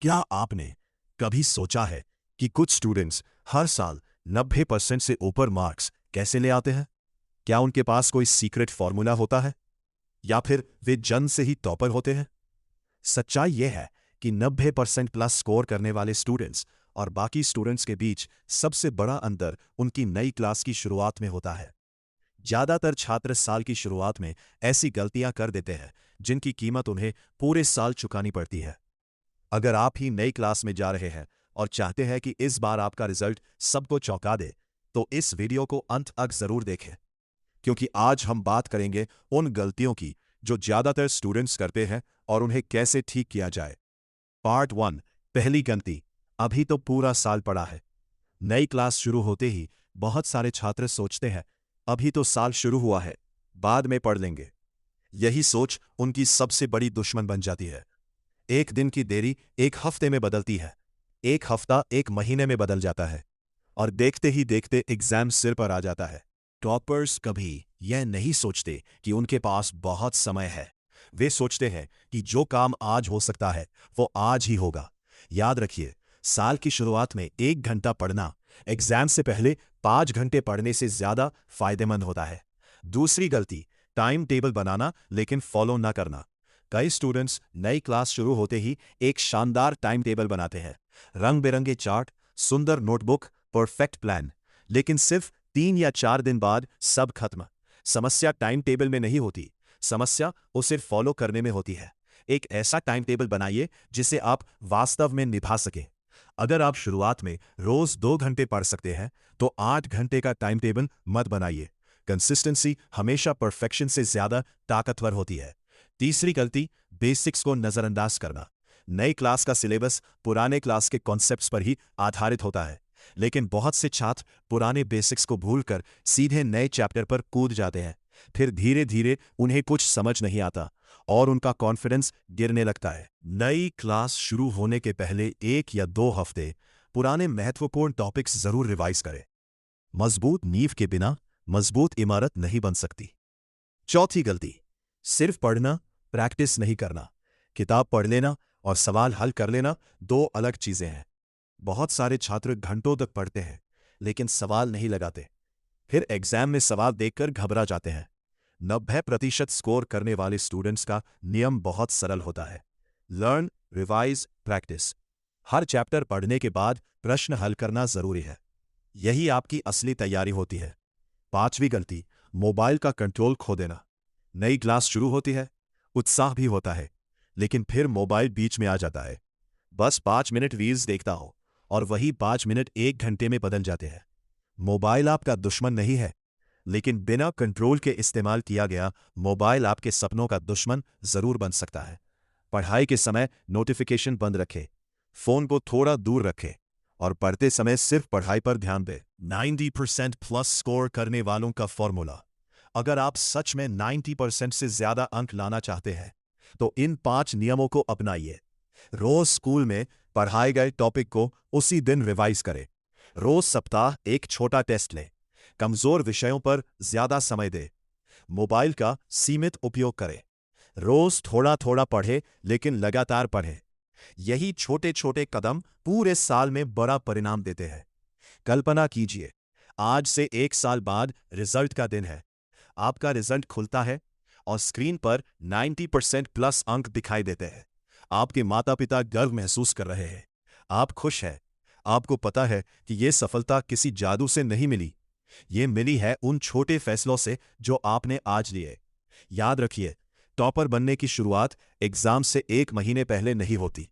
क्या आपने कभी सोचा है कि कुछ स्टूडेंट्स हर साल 90% से ऊपर मार्क्स कैसे ले आते हैं? क्या उनके पास कोई सीक्रेट फॉर्मूला होता है या फिर वे जन्म से ही टॉपर होते हैं? सच्चाई यह है कि 90% प्लस स्कोर करने वाले स्टूडेंट्स और बाकी स्टूडेंट्स के बीच सबसे बड़ा अंतर उनकी नई क्लास की शुरुआत में होता है। ज्यादातर छात्र साल की शुरुआत में ऐसी गलतियां कर देते हैं जिनकी कीमत उन्हें पूरे साल चुकानी पड़ती है। अगर आप ही नई क्लास में जा रहे हैं और चाहते हैं कि इस बार आपका रिजल्ट सबको चौंका दे, तो इस वीडियो को अंत तक जरूर देखें, क्योंकि आज हम बात करेंगे उन गलतियों की जो ज्यादातर स्टूडेंट्स करते हैं और उन्हें कैसे ठीक किया जाए। पार्ट 1। पहली गलती। अभी तो पूरा साल पड़ा है। नई क्लास शुरू होते ही बहुत सारे छात्र सोचते हैं, अभी तो साल शुरू हुआ है, बाद में पढ़ लेंगे। यही सोच उनकी सबसे बड़ी दुश्मन बन जाती है। एक दिन की देरी एक हफ्ते में बदलती है, एक हफ्ता एक महीने में बदल जाता है, और देखते ही देखते एग्जाम सिर पर आ जाता है। टॉपर्स कभी यह नहीं सोचते कि उनके पास बहुत समय है। वे सोचते हैं कि जो काम आज हो सकता है वो आज ही होगा। याद रखिए, साल की शुरुआत में 1 घंटा पढ़ना एग्जाम से पहले 5 घंटे पढ़ने से ज्यादा फायदेमंद होता है। दूसरी गलती, टाइम टेबल बनाना लेकिन फॉलो ना करना। कई स्टूडेंट्स नई क्लास शुरू होते ही एक शानदार टाइम टेबल बनाते हैं, रंग बिरंगे चार्ट, सुंदर नोटबुक, परफेक्ट प्लान, लेकिन सिर्फ 3 या 4 दिन बाद सब खत्म। समस्या टाइम टेबल में नहीं होती, समस्या उसे फॉलो करने में होती है। एक ऐसा टाइम टेबल बनाइए जिसे आप वास्तव में निभा सकें। अगर आप शुरुआत में रोज 2 घंटे पढ़ सकते हैं, तो 8 घंटे का टाइम टेबल मत बनाइए। कंसिस्टेंसी हमेशा परफेक्शन से ज्यादा ताकतवर होती है। तीसरी गलती, बेसिक्स को नजरअंदाज करना। नई क्लास का सिलेबस पुराने क्लास के कॉन्सेप्ट्स पर ही आधारित होता है, लेकिन बहुत से छात्र पुराने बेसिक्स को भूलकर सीधे नए चैप्टर पर कूद जाते हैं। फिर धीरे धीरे उन्हें कुछ समझ नहीं आता और उनका कॉन्फिडेंस गिरने लगता है। नई क्लास शुरू होने के पहले 1 या 2 हफ्ते पुराने महत्वपूर्ण टॉपिक्स जरूर रिवाइज करें। मजबूत नींव के बिना मजबूत इमारत नहीं बन सकती। चौथी गलती, सिर्फ पढ़ना, प्रैक्टिस नहीं करना। किताब पढ़ लेना और सवाल हल कर लेना दो अलग चीजें हैं। बहुत सारे छात्र घंटों तक पढ़ते हैं लेकिन सवाल नहीं लगाते, फिर एग्जाम में सवाल देखकर घबरा जाते हैं। 90% स्कोर करने वाले स्टूडेंट्स का नियम बहुत सरल होता है, लर्न, रिवाइज, प्रैक्टिस। हर चैप्टर पढ़ने के बाद प्रश्न हल करना जरूरी है। यही आपकी असली तैयारी होती है। पांचवी गलती, मोबाइल का कंट्रोल खो देना। नई क्लास शुरू होती है, उत्साह भी होता है, लेकिन फिर मोबाइल बीच में आ जाता है। बस 5 मिनट रील्स देखता हो और वही 5 मिनट 1 घंटे में बदल जाते हैं। मोबाइल आपका दुश्मन नहीं है, लेकिन बिना कंट्रोल के इस्तेमाल किया गया मोबाइल आपके सपनों का दुश्मन जरूर बन सकता है। पढ़ाई के समय नोटिफिकेशन बंद रखें, फोन को थोड़ा दूर रखें और पढ़ते समय सिर्फ पढ़ाई पर ध्यान दें। 90% प्लस स्कोर करने वालों का फॉर्मूला। अगर आप सच में 90% से ज्यादा अंक लाना चाहते हैं, तो इन 5 नियमों को अपनाइए। रोज स्कूल में पढ़ाए गए टॉपिक को उसी दिन रिवाइज करें। रोज सप्ताह एक छोटा टेस्ट लें। कमजोर विषयों पर ज्यादा समय दें। मोबाइल का सीमित उपयोग करें। रोज थोड़ा थोड़ा पढ़ें लेकिन लगातार पढ़ें। यही छोटे छोटे कदम पूरे साल में बड़ा परिणाम देते हैं। कल्पना कीजिए, आज से 1 साल बाद रिजल्ट का दिन है। आपका रिजल्ट खुलता है और स्क्रीन पर 90% प्लस अंक दिखाई देते हैं। आपके माता पिता गर्व महसूस कर रहे हैं। आप खुश हैं। आपको पता है कि यह सफलता किसी जादू से नहीं मिली, ये मिली है उन छोटे फैसलों से जो आपने आज लिए। याद रखिए, टॉपर बनने की शुरुआत एग्जाम से 1 महीने पहले नहीं होती।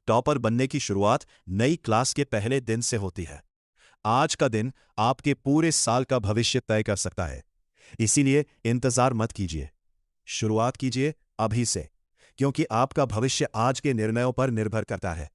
टॉपर बनने की शुरुआत नई क्लास के पहले दिन से होती है। आज का दिन आपके पूरे साल का भविष्य तय कर सकता है। इसीलिए इंतजार मत कीजिए, शुरुआत कीजिए अभी से, क्योंकि आपका भविष्य आज के निर्णयों पर निर्भर करता है।